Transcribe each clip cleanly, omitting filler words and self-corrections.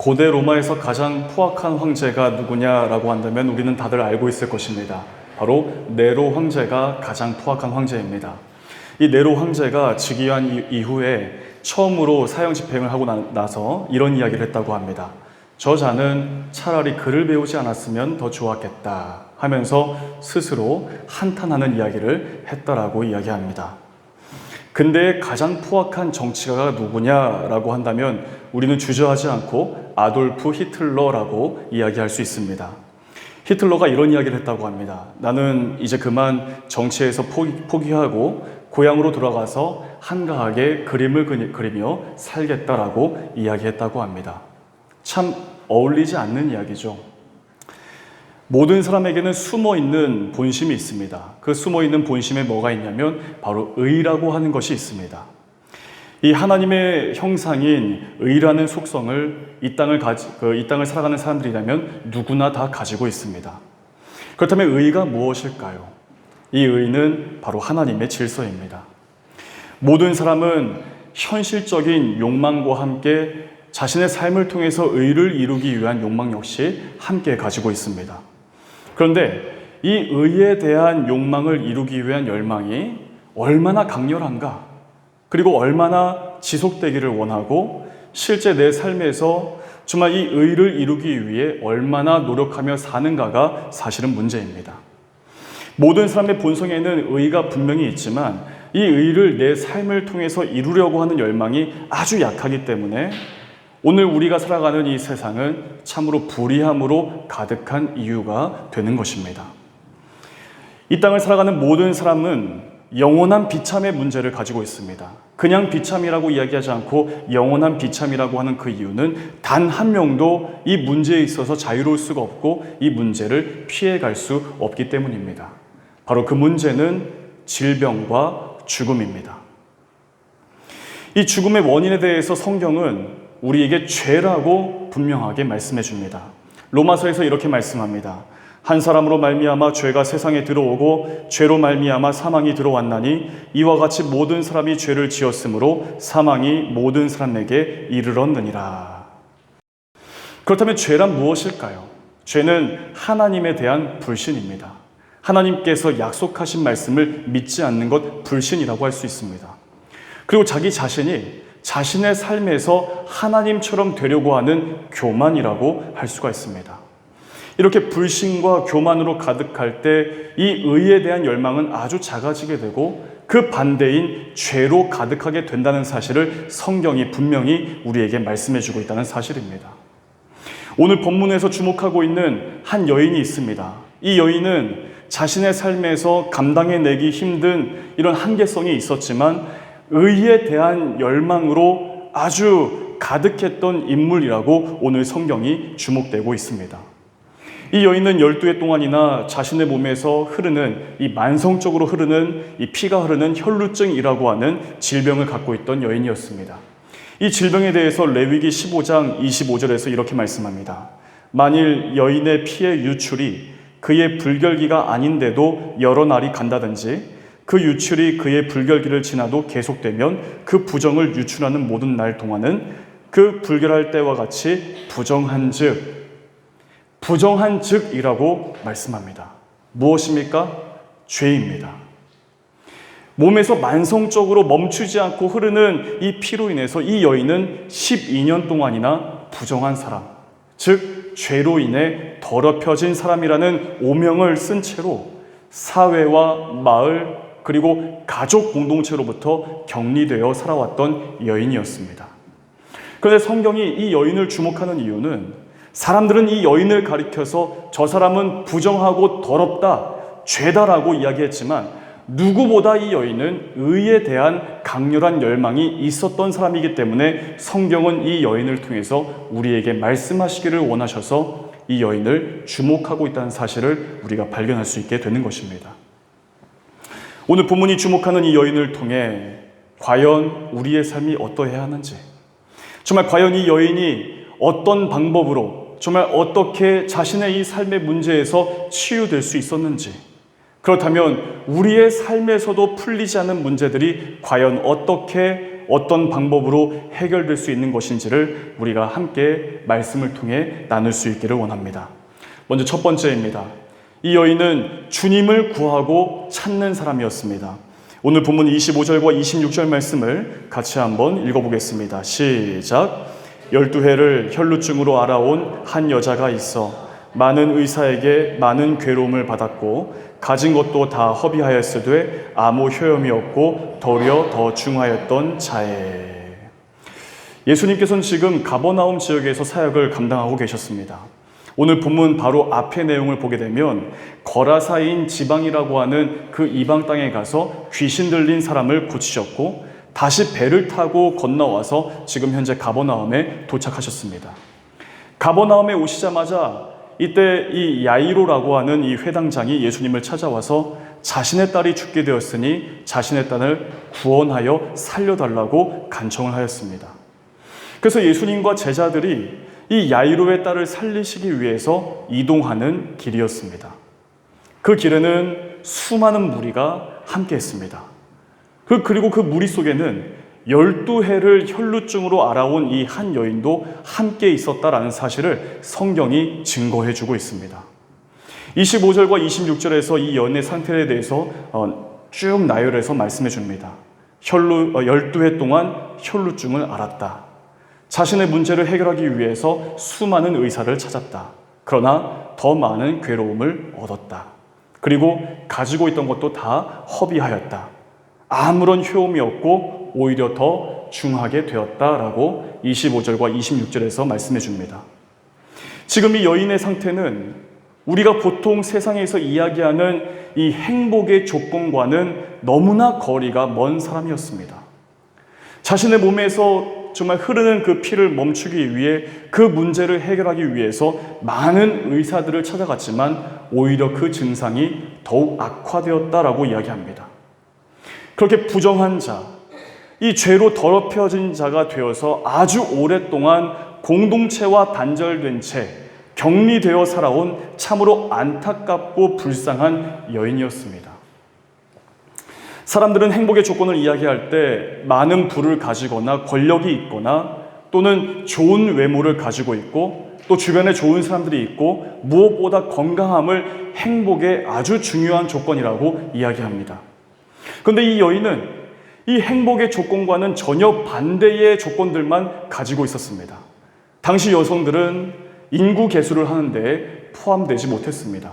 고대 로마에서 가장 포악한 황제가 누구냐라고 한다면 우리는 다들 알고 있을 것입니다. 바로 네로 황제가 가장 포악한 황제입니다. 이 네로 황제가 즉위한 이후에 처음으로 사형 집행을 하고 나서 이런 이야기를 했다고 합니다. 저자는 차라리 글을 배우지 않았으면 더 좋았겠다 하면서 스스로 한탄하는 이야기를 했다라고 이야기합니다. 근대의 가장 포악한 정치가가 누구냐라고 한다면 우리는 주저하지 않고 아돌프 히틀러라고 이야기할 수 있습니다. 히틀러가 이런 이야기를 했다고 합니다. 나는 이제 그만 정치에서 포기하고 고향으로 돌아가서 한가하게 그림을 그리며 살겠다라고 이야기했다고 합니다. 참 어울리지 않는 이야기죠. 모든 사람에게는 숨어있는 본심이 있습니다. 그 숨어있는 본심에 뭐가 있냐면 바로 의라고 하는 것이 있습니다. 이 하나님의 형상인 의라는 속성을 이 땅을 살아가는 사람들이라면 누구나 다 가지고 있습니다. 그렇다면 의가 무엇일까요? 이 의는 바로 하나님의 질서입니다. 모든 사람은 현실적인 욕망과 함께 자신의 삶을 통해서 의를 이루기 위한 욕망 역시 함께 가지고 있습니다. 그런데 이 의에 대한 욕망을 이루기 위한 열망이 얼마나 강렬한가, 그리고 얼마나 지속되기를 원하고 실제 내 삶에서 정말 이 의를 이루기 위해 얼마나 노력하며 사는가가 사실은 문제입니다. 모든 사람의 본성에는 의가 분명히 있지만 이 의를 내 삶을 통해서 이루려고 하는 열망이 아주 약하기 때문에 오늘 우리가 살아가는 이 세상은 참으로 불의함으로 가득한 이유가 되는 것입니다. 이 땅을 살아가는 모든 사람은 영원한 비참의 문제를 가지고 있습니다. 그냥 비참이라고 이야기하지 않고 영원한 비참이라고 하는 그 이유는 단 한 명도 이 문제에 있어서 자유로울 수가 없고 이 문제를 피해갈 수 없기 때문입니다. 바로 그 문제는 질병과 죽음입니다. 이 죽음의 원인에 대해서 성경은 우리에게 죄라고 분명하게 말씀해 줍니다. 로마서에서 이렇게 말씀합니다. 한 사람으로 말미암아 죄가 세상에 들어오고 죄로 말미암아 사망이 들어왔나니 이와 같이 모든 사람이 죄를 지었으므로 사망이 모든 사람에게 이르렀느니라. 그렇다면 죄란 무엇일까요? 죄는 하나님에 대한 불신입니다. 하나님께서 약속하신 말씀을 믿지 않는 것, 불신이라고 할 수 있습니다. 그리고 자기 자신이 자신의 삶에서 하나님처럼 되려고 하는 교만이라고 할 수가 있습니다. 이렇게 불신과 교만으로 가득할 때 이 의에 대한 열망은 아주 작아지게 되고 그 반대인 죄로 가득하게 된다는 사실을 성경이 분명히 우리에게 말씀해주고 있다는 사실입니다. 오늘 본문에서 주목하고 있는 한 여인이 있습니다. 이 여인은 자신의 삶에서 감당해내기 힘든 이런 한계성이 있었지만 의에 대한 열망으로 아주 가득했던 인물이라고 오늘 성경이 주목되고 있습니다. 이 여인은 12해 동안이나 자신의 몸에서 흐르는 이 만성적으로 흐르는 이 피가 흐르는 혈루증이라고 하는 질병을 갖고 있던 여인이었습니다. 이 질병에 대해서 레위기 15장 25절에서 이렇게 말씀합니다. 만일 여인의 피의 유출이 그의 불결기가 아닌데도 여러 날이 간다든지 그 유출이 그의 불결기를 지나도 계속되면 그 부정을 유출하는 모든 날 동안은 그 불결할 때와 같이 부정한즉이라고 말씀합니다. 무엇입니까? 죄입니다. 몸에서 만성적으로 멈추지 않고 흐르는 이 피로 인해서 이 여인은 12년 동안이나 부정한 사람, 즉 죄로 인해 더럽혀진 사람이라는 오명을 쓴 채로 사회와 마을 그리고 가족 공동체로부터 격리되어 살아왔던 여인이었습니다. 그런데 성경이 이 여인을 주목하는 이유는 사람들은 이 여인을 가리켜서 저 사람은 부정하고 더럽다, 죄다라고 이야기했지만 누구보다 이 여인은 의에 대한 강렬한 열망이 있었던 사람이기 때문에 성경은 이 여인을 통해서 우리에게 말씀하시기를 원하셔서 이 여인을 주목하고 있다는 사실을 우리가 발견할 수 있게 되는 것입니다. 오늘 본문이 주목하는 이 여인을 통해 과연 우리의 삶이 어떠해야 하는지, 정말 과연 이 여인이 어떤 방법으로 정말 어떻게 자신의 이 삶의 문제에서 치유될 수 있었는지, 그렇다면 우리의 삶에서도 풀리지 않는 문제들이 과연 어떻게 어떤 방법으로 해결될 수 있는 것인지를 우리가 함께 말씀을 통해 나눌 수 있기를 원합니다. 먼저 첫 번째입니다. 이 여인은 주님을 구하고 찾는 사람이었습니다. 오늘 본문 25절과 26절 말씀을 같이 한번 읽어보겠습니다. 시작. 12해를 혈루증으로 알아온 한 여자가 있어 많은 의사에게 많은 괴로움을 받았고 가진 것도 다 허비하였으되 아무 효험이 없고 도리어 더 중하였던 자에. 예수님께서는 지금 가버나움 지역에서 사역을 감당하고 계셨습니다. 오늘 본문 바로 앞의 내용을 보게 되면 거라사인 지방이라고 하는 그 이방 땅에 가서 귀신 들린 사람을 고치셨고 다시 배를 타고 건너와서 지금 현재 가버나움에 도착하셨습니다. 가버나움에 오시자마자 이때 이 야이로라고 하는 이 회당장이 예수님을 찾아와서 자신의 딸이 죽게 되었으니 자신의 딸을 구원하여 살려달라고 간청을 하였습니다. 그래서 예수님과 제자들이 이 야이로의 딸을 살리시기 위해서 이동하는 길이었습니다. 그 길에는 수많은 무리가 함께 했습니다. 그리고 그 무리 속에는 12해를 혈루증으로 알아온 이 한 여인도 함께 있었다라는 사실을 성경이 증거해주고 있습니다. 25절과 26절에서 이 여인의 상태에 대해서 쭉 나열해서 말씀해 줍니다. 12해 동안 혈루증을 앓았다. 자신의 문제를 해결하기 위해서 수많은 의사를 찾았다. 그러나 더 많은 괴로움을 얻었다. 그리고 가지고 있던 것도 다 허비하였다. 아무런 효험이 없고 오히려 더 중하게 되었다라고 25절과 26절에서 말씀해 줍니다. 지금 이 여인의 상태는 우리가 보통 세상에서 이야기하는 이 행복의 조건과는 너무나 거리가 먼 사람이었습니다. 자신의 몸에서 정말 흐르는 그 피를 멈추기 위해 그 문제를 해결하기 위해서 많은 의사들을 찾아갔지만 오히려 그 증상이 더욱 악화되었다라고 이야기합니다. 그렇게 부정한 자, 이 죄로 더럽혀진 자가 되어서 아주 오랫동안 공동체와 단절된 채 격리되어 살아온 참으로 안타깝고 불쌍한 여인이었습니다. 사람들은 행복의 조건을 이야기할 때 많은 부를 가지거나 권력이 있거나 또는 좋은 외모를 가지고 있고 또 주변에 좋은 사람들이 있고 무엇보다 건강함을 행복의 아주 중요한 조건이라고 이야기합니다. 그런데 이 여인은 이 행복의 조건과는 전혀 반대의 조건들만 가지고 있었습니다. 당시 여성들은 인구 계수를 하는데 포함되지 못했습니다.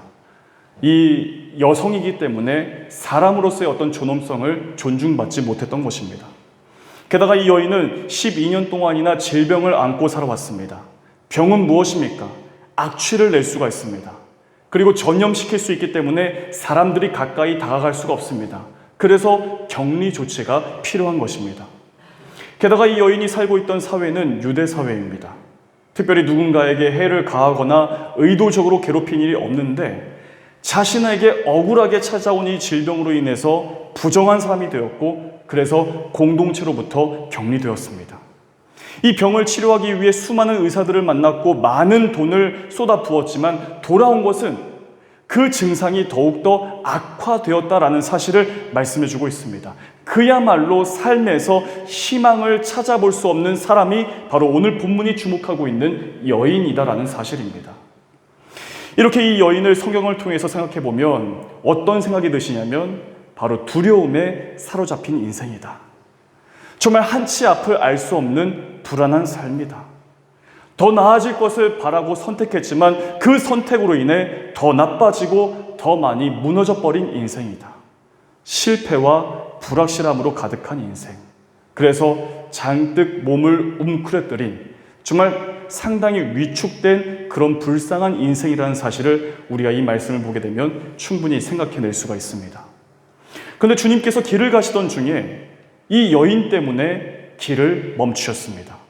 이 여성이기 때문에 사람으로서의 어떤 존엄성을 존중받지 못했던 것입니다. 게다가 이 여인은 12년 동안이나 질병을 안고 살아왔습니다. 병은 무엇입니까? 악취를 낼 수가 있습니다. 그리고 전염시킬 수 있기 때문에 사람들이 가까이 다가갈 수가 없습니다. 그래서 격리 조치가 필요한 것입니다. 게다가 이 여인이 살고 있던 사회는 유대 사회입니다. 특별히 누군가에게 해를 가하거나 의도적으로 괴롭힌 일이 없는데 자신에게 억울하게 찾아온 이 질병으로 인해서 부정한 사람이 되었고 그래서 공동체로부터 격리되었습니다. 이 병을 치료하기 위해 수많은 의사들을 만났고 많은 돈을 쏟아부었지만 돌아온 것은 그 증상이 더욱더 악화되었다라는 사실을 말씀해주고 있습니다. 그야말로 삶에서 희망을 찾아볼 수 없는 사람이 바로 오늘 본문이 주목하고 있는 여인이다라는 사실입니다. 이렇게 이 여인을 성경을 통해서 생각해보면 어떤 생각이 드시냐면 바로 두려움에 사로잡힌 인생이다. 정말 한치 앞을 알 수 없는 불안한 삶이다. 더 나아질 것을 바라고 선택했지만 그 선택으로 인해 더 나빠지고 더 많이 무너져 버린 인생이다. 실패와 불확실함으로 가득한 인생. 그래서 잔뜩 몸을 웅크렸더니 정말 상당히 위축된 그런 불쌍한 인생이라는 사실을 우리가 이 말씀을 보게 되면 충분히 생각해낼 수가 있습니다. 그런데 주님께서 길을 가시던 중에 이 여인 때문에 길을 멈추셨습니다.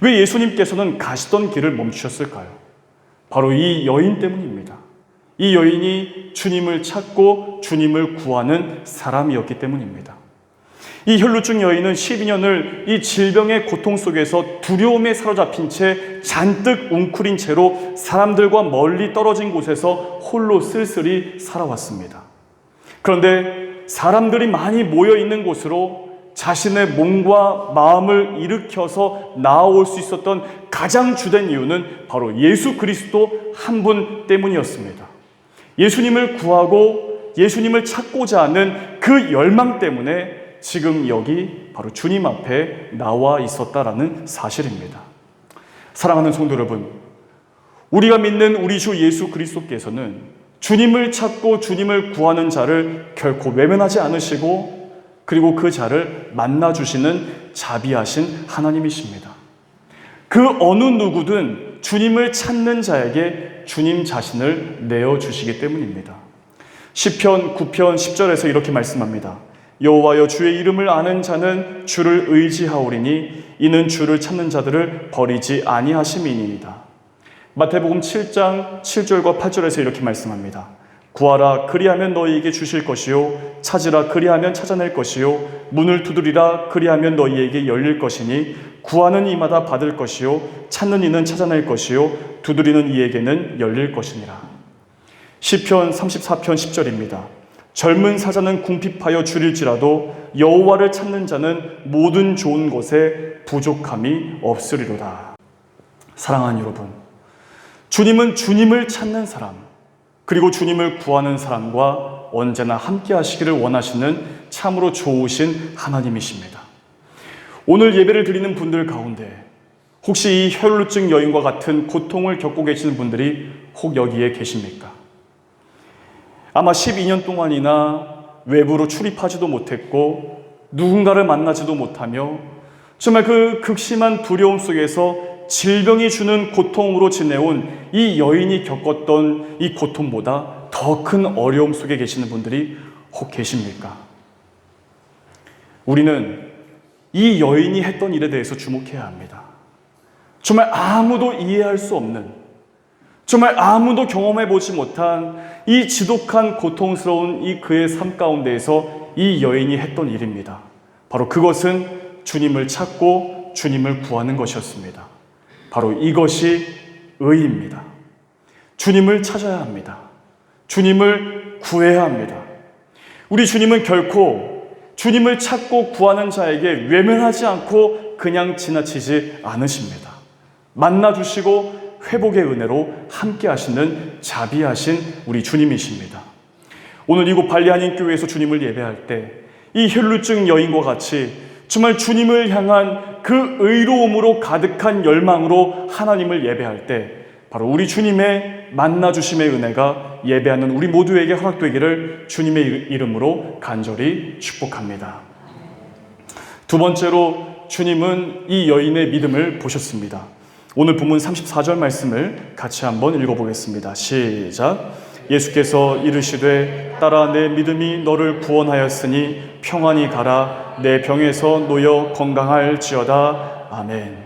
왜 예수님께서는 가시던 길을 멈추셨을까요? 바로 이 여인 때문입니다. 이 여인이 주님을 찾고 주님을 구하는 사람이었기 때문입니다. 이 혈루증 여인은 12년을 이 질병의 고통 속에서 두려움에 사로잡힌 채 잔뜩 웅크린 채로 사람들과 멀리 떨어진 곳에서 홀로 쓸쓸히 살아왔습니다. 그런데 사람들이 많이 모여 있는 곳으로 자신의 몸과 마음을 일으켜서 나아올 수 있었던 가장 주된 이유는 바로 예수 그리스도 한 분 때문이었습니다. 예수님을 구하고 예수님을 찾고자 하는 그 열망 때문에 지금 여기 바로 주님 앞에 나와 있었다라는 사실입니다. 사랑하는 성도 여러분, 우리가 믿는 우리 주 예수 그리스도께서는 주님을 찾고 주님을 구하는 자를 결코 외면하지 않으시고 그리고 그 자를 만나주시는 자비하신 하나님이십니다. 그 어느 누구든 주님을 찾는 자에게 주님 자신을 내어주시기 때문입니다. 시편 9편 10절에서 이렇게 말씀합니다. 여호와여 주의 이름을 아는 자는 주를 의지하오리니 이는 주를 찾는 자들을 버리지 아니하심이니이다. 마태복음 7장 7절과 8절에서 이렇게 말씀합니다. 구하라 그리하면 너희에게 주실 것이요 찾으라 그리하면 찾아낼 것이요 문을 두드리라 그리하면 너희에게 열릴 것이니 구하는 이마다 받을 것이요 찾는 이는 찾아낼 것이요 두드리는 이에게는 열릴 것이니라. 시편 34편 10절입니다. 젊은 사자는 궁핍하여 줄일지라도 여호와를 찾는 자는 모든 좋은 것에 부족함이 없으리로다. 사랑하는 여러분, 주님은 주님을 찾는 사람 그리고 주님을 구하는 사람과 언제나 함께 하시기를 원하시는 참으로 좋으신 하나님이십니다. 오늘 예배를 드리는 분들 가운데 혹시 이 혈루증 여인과 같은 고통을 겪고 계시는 분들이 혹 여기에 계십니까? 아마 12년 동안이나 외부로 출입하지도 못했고 누군가를 만나지도 못하며 정말 그 극심한 두려움 속에서 질병이 주는 고통으로 지내온 이 여인이 겪었던 이 고통보다 더 큰 어려움 속에 계시는 분들이 혹 계십니까? 우리는 이 여인이 했던 일에 대해서 주목해야 합니다. 정말 아무도 이해할 수 없는, 정말 아무도 경험해보지 못한 이 지독한 고통스러운 이 그의 삶 가운데에서 이 여인이 했던 일입니다. 바로 그것은 주님을 찾고 주님을 구하는 것이었습니다. 바로 이것이 의입니다. 주님을 찾아야 합니다. 주님을 구해야 합니다. 우리 주님은 결코 주님을 찾고 구하는 자에게 외면하지 않고 그냥 지나치지 않으십니다. 만나주시고 회복의 은혜로 함께 하시는 자비하신 우리 주님이십니다. 오늘 이곳 발리한인교회에서 주님을 예배할 때 이 혈루증 여인과 같이 정말 주님을 향한 그 의로움으로 가득한 열망으로 하나님을 예배할 때 바로 우리 주님의 만나주심의 은혜가 예배하는 우리 모두에게 허락되기를 주님의 이름으로 간절히 축복합니다. 두 번째로 주님은 이 여인의 믿음을 보셨습니다. 오늘 본문 34절 말씀을 같이 한번 읽어보겠습니다. 시작. 예수께서 이르시되 딸아 내 믿음이 너를 구원하였으니 평안히 가라 내 병에서 놓여 건강할지어다. 아멘.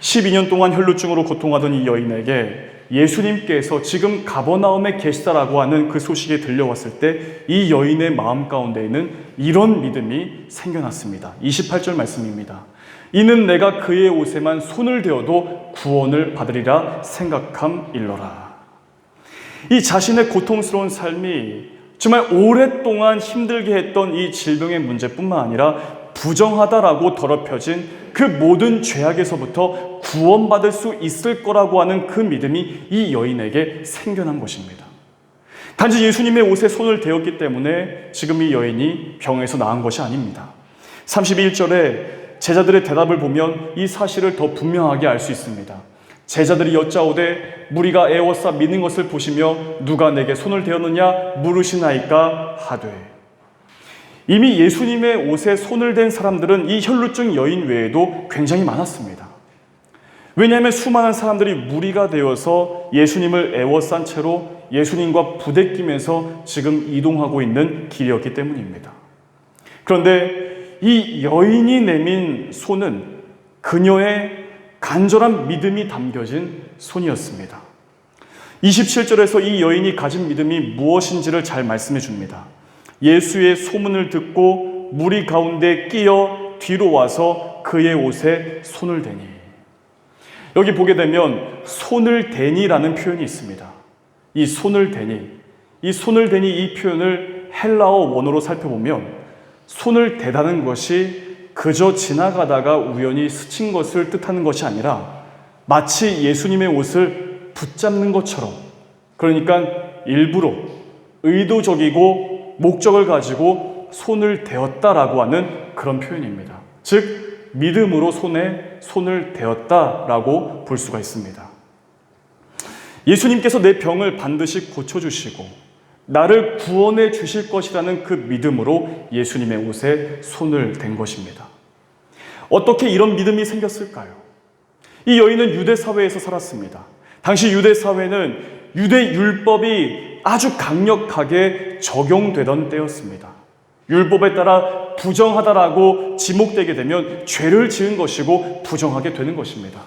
12년 동안 혈루증으로 고통하던 이 여인에게 예수님께서 지금 가버나움에 계시다라고 하는 그 소식이 들려왔을 때 이 여인의 마음 가운데에는 이런 믿음이 생겨났습니다. 28절 말씀입니다. 이는 내가 그의 옷에만 손을 대어도 구원을 받으리라 생각함일러라. 이 자신의 고통스러운 삶이 정말 오랫동안 힘들게 했던 이 질병의 문제뿐만 아니라 부정하다라고 더럽혀진 그 모든 죄악에서부터 구원받을 수 있을 거라고 하는 그 믿음이 이 여인에게 생겨난 것입니다. 단지 예수님의 옷에 손을 대었기 때문에 지금 이 여인이 병에서 나은 것이 아닙니다. 31절에 제자들의 대답을 보면 이 사실을 더 분명하게 알 수 있습니다. 제자들이 여짜오되 무리가 애워싸 믿는 것을 보시며 누가 내게 손을 대었느냐 물으시나이까 하되. 이미 예수님의 옷에 손을 댄 사람들은 이 혈루증 여인 외에도 굉장히 많았습니다. 왜냐하면 수많은 사람들이 무리가 되어서 예수님을 애워싼 채로 예수님과 부대끼면서 지금 이동하고 있는 길이었기 때문입니다. 그런데 이 여인이 내민 손은 그녀의 간절한 믿음이 담겨진 손이었습니다. 27절에서 이 여인이 가진 믿음이 무엇인지를 잘 말씀해 줍니다. 예수의 소문을 듣고 무리 가운데 끼어 뒤로 와서 그의 옷에 손을 대니. 여기 보게 되면 손을 대니라는 표현이 있습니다. 이 손을 대니 이 표현을 헬라어 원어로 살펴보면 손을 대다는 것이 그저 지나가다가 우연히 스친 것을 뜻하는 것이 아니라 마치 예수님의 옷을 붙잡는 것처럼, 그러니까 일부러 의도적이고 목적을 가지고 손을 대었다라고 하는 그런 표현입니다. 즉 믿음으로 손에 손을 대었다라고 볼 수가 있습니다. 예수님께서 내 병을 반드시 고쳐주시고 나를 구원해 주실 것이라는 그 믿음으로 예수님의 옷에 손을 댄 것입니다. 어떻게 이런 믿음이 생겼을까요? 이 여인은 유대 사회에서 살았습니다. 당시 유대 사회는 유대 율법이 아주 강력하게 적용되던 때였습니다. 율법에 따라 부정하다라고 지목되게 되면 죄를 지은 것이고 부정하게 되는 것입니다.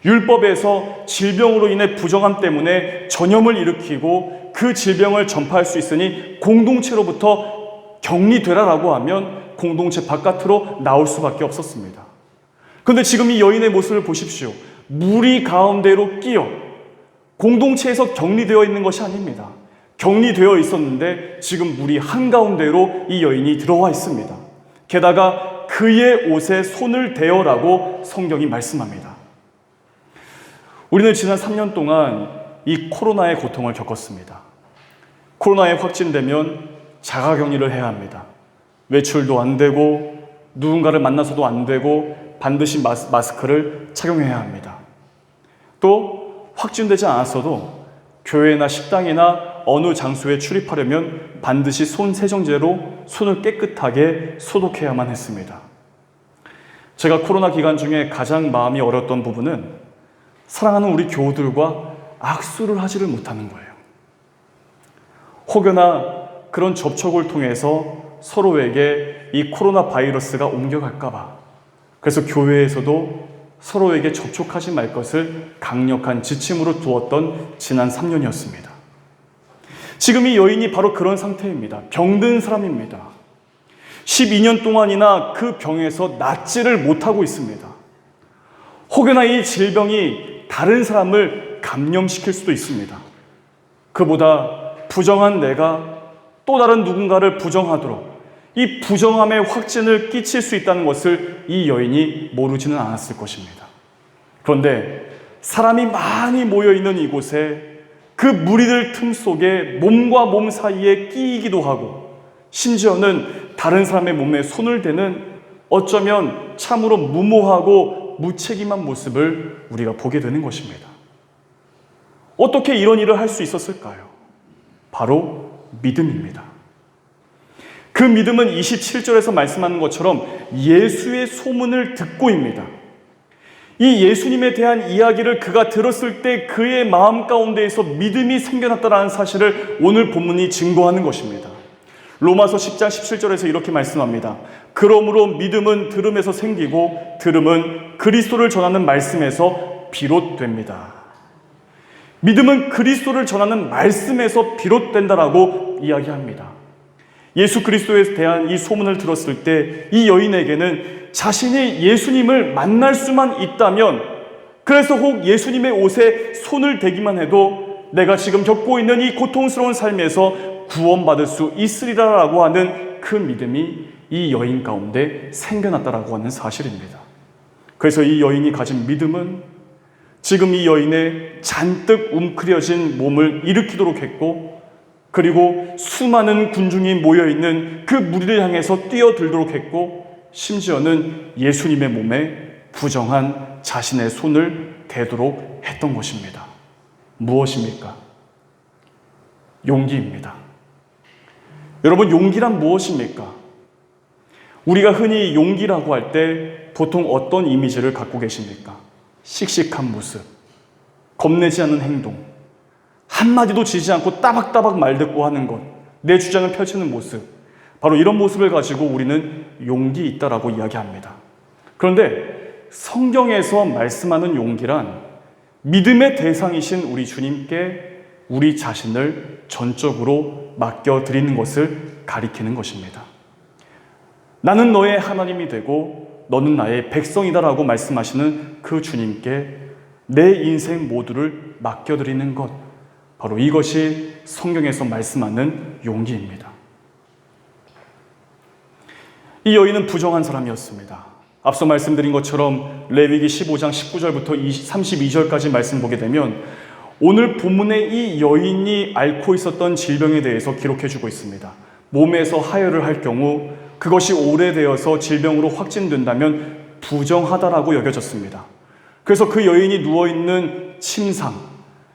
율법에서 질병으로 인해 부정함 때문에 전염을 일으키고 그 질병을 전파할 수 있으니 공동체로부터 격리되라라고 하면 공동체 바깥으로 나올 수밖에 없었습니다. 그런데 지금 이 여인의 모습을 보십시오. 무리 가운데로 끼어 공동체에서 격리되어 있는 것이 아닙니다. 격리되어 있었는데 지금 무리 한가운데로 이 여인이 들어와 있습니다. 게다가 그의 옷에 손을 대어라고 성경이 말씀합니다. 우리는 지난 3년 동안 이 코로나의 고통을 겪었습니다. 코로나에 확진되면 자가격리를 해야 합니다. 외출도 안 되고 누군가를 만나서도 안 되고 반드시 마스크를 착용해야 합니다. 또 확진되지 않았어도 교회나 식당이나 어느 장소에 출입하려면 반드시 손 세정제로 손을 깨끗하게 소독해야만 했습니다. 제가 코로나 기간 중에 가장 마음이 어려웠던 부분은 사랑하는 우리 교우들과 악수를 하지를 못하는 거예요. 혹여나 그런 접촉을 통해서 서로에게 이 코로나 바이러스가 옮겨갈까 봐, 그래서 교회에서도 서로에게 접촉하지 말 것을 강력한 지침으로 두었던 지난 3년이었습니다. 지금 이 여인이 바로 그런 상태입니다. 병든 사람입니다. 12년 동안이나 그 병에서 낫지를 못하고 있습니다. 혹여나 이 질병이 다른 사람을 감염시킬 수도 있습니다. 그보다 부정한 내가 또 다른 누군가를 부정하도록 이 부정함의 확진을 끼칠 수 있다는 것을 이 여인이 모르지는 않았을 것입니다. 그런데 사람이 많이 모여있는 이곳에 그 무리들 틈 속에 몸과 몸 사이에 끼이기도 하고 심지어는 다른 사람의 몸에 손을 대는 어쩌면 참으로 무모하고 무책임한 모습을 우리가 보게 되는 것입니다. 어떻게 이런 일을 할 수 있었을까요? 바로 믿음입니다. 그 믿음은 27절에서 말씀하는 것처럼 예수의 소문을 듣고입니다. 이 예수님에 대한 이야기를 그가 들었을 때 그의 마음 가운데에서 믿음이 생겨났다는 사실을 오늘 본문이 증거하는 것입니다. 로마서 10장 17절에서 이렇게 말씀합니다. 그러므로 믿음은 들음에서 생기고 들음은 그리스도를 전하는 말씀에서 비롯됩니다. 믿음은 그리스도를 전하는 말씀에서 비롯된다라고 이야기합니다. 예수 그리스도에 대한 이 소문을 들었을 때 이 여인에게는 자신이 예수님을 만날 수만 있다면, 그래서 혹 예수님의 옷에 손을 대기만 해도 내가 지금 겪고 있는 이 고통스러운 삶에서 구원받을 수 있으리라라고 하는 그 믿음이 이 여인 가운데 생겨났다라고 하는 사실입니다. 그래서 이 여인이 가진 믿음은 지금 이 여인의 잔뜩 웅크려진 몸을 일으키도록 했고, 그리고 수많은 군중이 모여있는 그 무리를 향해서 뛰어들도록 했고, 심지어는 예수님의 몸에 부정한 자신의 손을 대도록 했던 것입니다. 무엇입니까? 용기입니다. 여러분, 용기란 무엇입니까? 우리가 흔히 용기라고 할 때 보통 어떤 이미지를 갖고 계십니까? 씩씩한 모습, 겁내지 않는 행동, 한마디도 지지 않고 따박따박 말 듣고 하는 것, 내 주장을 펼치는 모습, 바로 이런 모습을 가지고 우리는 용기 있다라고 이야기합니다. 그런데 성경에서 말씀하는 용기란 믿음의 대상이신 우리 주님께 우리 자신을 전적으로 맡겨드리는 것을 가리키는 것입니다. 나는 너의 하나님이 되고 너는 나의 백성이다라고 말씀하시는 그 주님께 내 인생 모두를 맡겨드리는 것, 바로 이것이 성경에서 말씀하는 용기입니다. 이 여인은 부정한 사람이었습니다. 앞서 말씀드린 것처럼 레위기 15장 19절부터 32절까지 말씀 보게 되면 오늘 본문에 이 여인이 앓고 있었던 질병에 대해서 기록해주고 있습니다. 몸에서 하혈을 할 경우 그것이 오래되어서 질병으로 확진된다면 부정하다라고 여겨졌습니다. 그래서 그 여인이 누워있는 침상,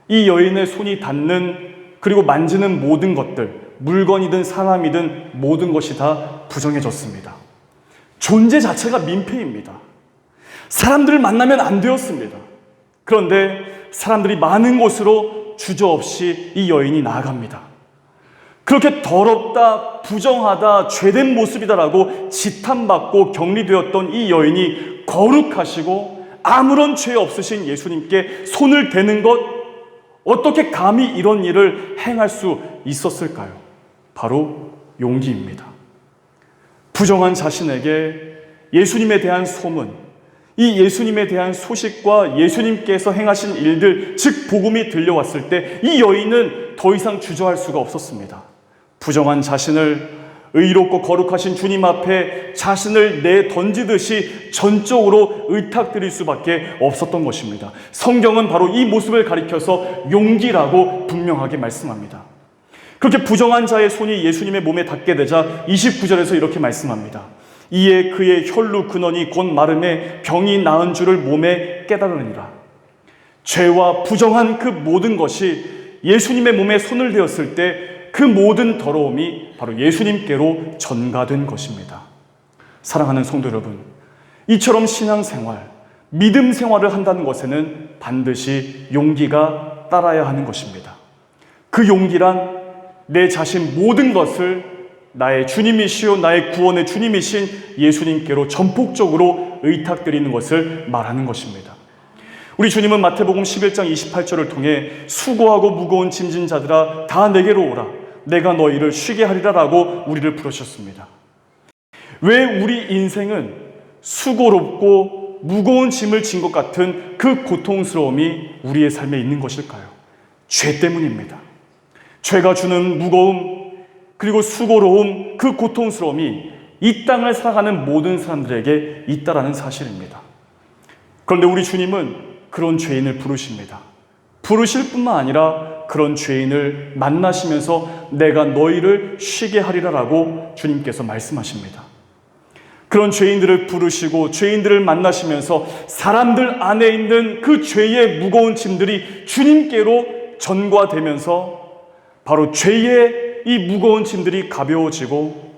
이 여인의 손이 닿는 그리고 만지는 모든 것들, 물건이든 사람이든 모든 것이 다 부정해졌습니다. 존재 자체가 민폐입니다. 사람들을 만나면 안 되었습니다. 그런데 사람들이 많은 곳으로 주저없이 이 여인이 나아갑니다. 그렇게 더럽다, 부정하다, 죄된 모습이다라고 지탄받고 격리되었던 이 여인이 거룩하시고 아무런 죄 없으신 예수님께 손을 대는 것, 어떻게 감히 이런 일을 행할 수 있었을까요? 바로 용기입니다. 부정한 자신에게 예수님에 대한 소문, 이 예수님에 대한 소식과 예수님께서 행하신 일들, 즉 복음이 들려왔을 때 이 여인은 더 이상 주저할 수가 없었습니다. 부정한 자신을 의롭고 거룩하신 주님 앞에 자신을 내던지듯이 전적으로 의탁드릴 수밖에 없었던 것입니다. 성경은 바로 이 모습을 가리켜서 용기라고 분명하게 말씀합니다. 그렇게 부정한 자의 손이 예수님의 몸에 닿게 되자 29절에서 이렇게 말씀합니다. 이에 그의 혈루 근원이 곧 마름에 병이 나은 줄을 몸에 깨달으니라. 죄와 부정한 그 모든 것이 예수님의 몸에 손을 대었을 때 그 모든 더러움이 바로 예수님께로 전가된 것입니다. 사랑하는 성도 여러분, 이처럼 신앙생활, 믿음 생활을 한다는 것에는 반드시 용기가 따라야 하는 것입니다. 그 용기란 내 자신 모든 것을 나의 주님이시오 나의 구원의 주님이신 예수님께로 전폭적으로 의탁드리는 것을 말하는 것입니다. 우리 주님은 마태복음 11장 28절을 통해 수고하고 무거운 짐진 자들아 다 내게로 오라 내가 너희를 쉬게 하리라 라고 우리를 부르셨습니다. 왜 우리 인생은 수고롭고 무거운 짐을 진 것 같은 그 고통스러움이 우리의 삶에 있는 것일까요? 죄 때문입니다. 죄가 주는 무거움 그리고 수고로움, 그 고통스러움이 이 땅을 살아가는 모든 사람들에게 있다라는 사실입니다. 그런데 우리 주님은 그런 죄인을 부르십니다. 부르실 뿐만 아니라 그런 죄인을 만나시면서 내가 너희를 쉬게 하리라라고 주님께서 말씀하십니다. 그런 죄인들을 부르시고 죄인들을 만나시면서 사람들 안에 있는 그 죄의 무거운 짐들이 주님께로 전가되면서 바로 죄의 이 무거운 짐들이 가벼워지고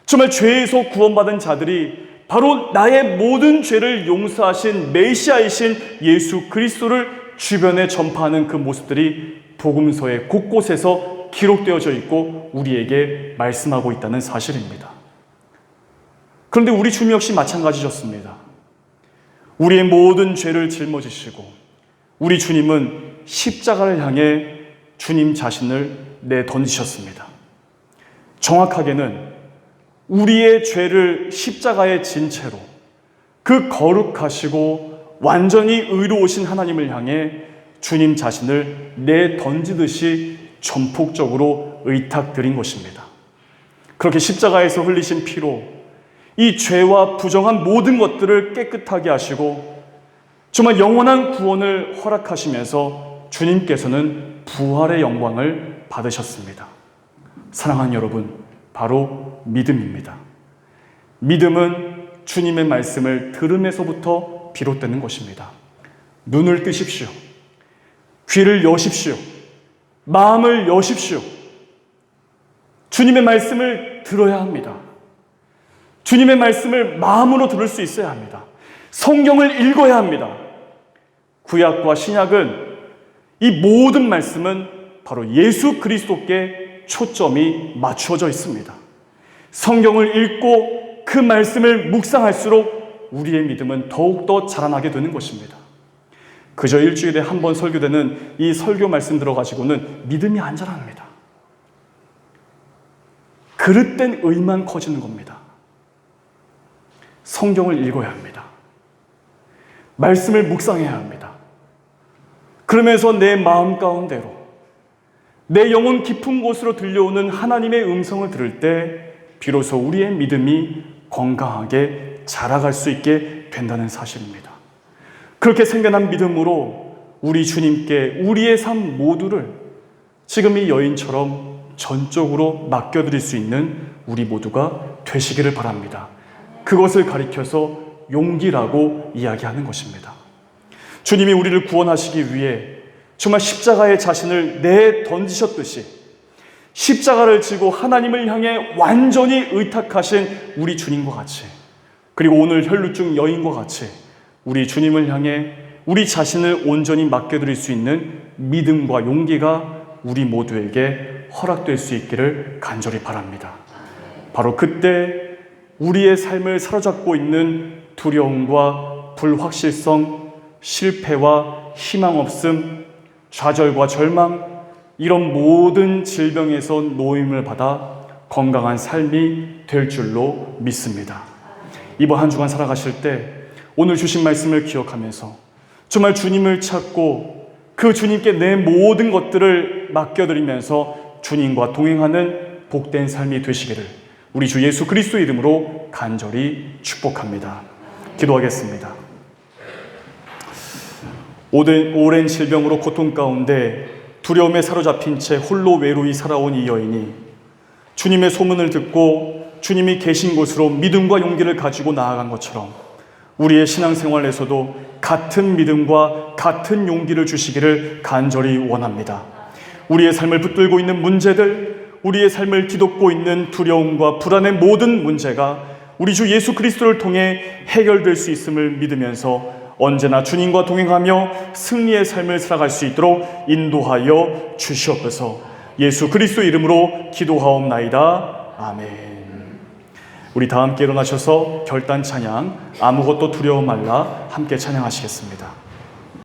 정말 죄에서 구원받은 자들이 바로 나의 모든 죄를 용서하신 메시아이신 예수 그리스도를 주변에 전파하는 그 모습들이 복음서의 곳곳에서 기록되어져 있고 우리에게 말씀하고 있다는 사실입니다. 그런데 우리 주님 역시 마찬가지셨습니다. 우리의 모든 죄를 짊어지시고 우리 주님은 십자가를 향해 주님 자신을 내던지셨습니다. 정확하게는 우리의 죄를 십자가에 진 채로 그 거룩하시고 완전히 의로우신 하나님을 향해 주님 자신을 내던지듯이 전폭적으로 의탁드린 것입니다. 그렇게 십자가에서 흘리신 피로 이 죄와 부정한 모든 것들을 깨끗하게 하시고 정말 영원한 구원을 허락하시면서 주님께서는 부활의 영광을 받으셨습니다. 사랑하는 여러분, 바로 믿음입니다. 믿음은 주님의 말씀을 들음에서부터 비롯되는 것입니다. 눈을 뜨십시오. 귀를 여십시오. 마음을 여십시오. 주님의 말씀을 들어야 합니다. 주님의 말씀을 마음으로 들을 수 있어야 합니다. 성경을 읽어야 합니다. 구약과 신약은 이 모든 말씀은 바로 예수 그리스도께 초점이 맞추어져 있습니다. 성경을 읽고 그 말씀을 묵상할수록 우리의 믿음은 더욱더 자라나게 되는 것입니다. 그저 일주일에 한 번 설교되는 이 설교 말씀 들어가지고는 믿음이 안 자랍니다. 그릇된 의만 커지는 겁니다. 성경을 읽어야 합니다. 말씀을 묵상해야 합니다. 그러면서 내 마음 가운데로 내 영혼 깊은 곳으로 들려오는 하나님의 음성을 들을 때 비로소 우리의 믿음이 건강하게 자라갈 수 있게 된다는 사실입니다. 그렇게 생겨난 믿음으로 우리 주님께 우리의 삶 모두를 지금 이 여인처럼 전적으로 맡겨드릴 수 있는 우리 모두가 되시기를 바랍니다. 그것을 가리켜서 용기라고 이야기하는 것입니다. 주님이 우리를 구원하시기 위해 정말 십자가의 자신을 내던지셨듯이 십자가를 지고 하나님을 향해 완전히 의탁하신 우리 주님과 같이, 그리고 오늘 혈루증 여인과 같이 우리 주님을 향해 우리 자신을 온전히 맡겨드릴 수 있는 믿음과 용기가 우리 모두에게 허락될 수 있기를 간절히 바랍니다. 바로 그때 우리의 삶을 사로잡고 있는 두려움과 불확실성, 실패와 희망 없음, 좌절과 절망, 이런 모든 질병에서 노임을 받아 건강한 삶이 될 줄로 믿습니다. 이번 한 주간 살아가실 때 오늘 주신 말씀을 기억하면서 정말 주님을 찾고 그 주님께 내 모든 것들을 맡겨드리면서 주님과 동행하는 복된 삶이 되시기를 우리 주 예수 그리스도 이름으로 간절히 축복합니다. 기도하겠습니다. 오랜 질병으로 고통 가운데 두려움에 사로잡힌 채 홀로 외로이 살아온 이 여인이 주님의 소문을 듣고 주님이 계신 곳으로 믿음과 용기를 가지고 나아간 것처럼 우리의 신앙생활에서도 같은 믿음과 같은 용기를 주시기를 간절히 원합니다. 우리의 삶을 붙들고 있는 문제들, 우리의 삶을 뒤덮고 있는 두려움과 불안의 모든 문제가 우리 주 예수 그리스도를 통해 해결될 수 있음을 믿으면서 언제나 주님과 동행하며 승리의 삶을 살아갈 수 있도록 인도하여 주시옵소서. 예수 그리스도 이름으로 기도하옵나이다. 아멘. 우리 다 함께 일어나셔서 결단 찬양 아무것도 두려워 말라 함께 찬양하시겠습니다.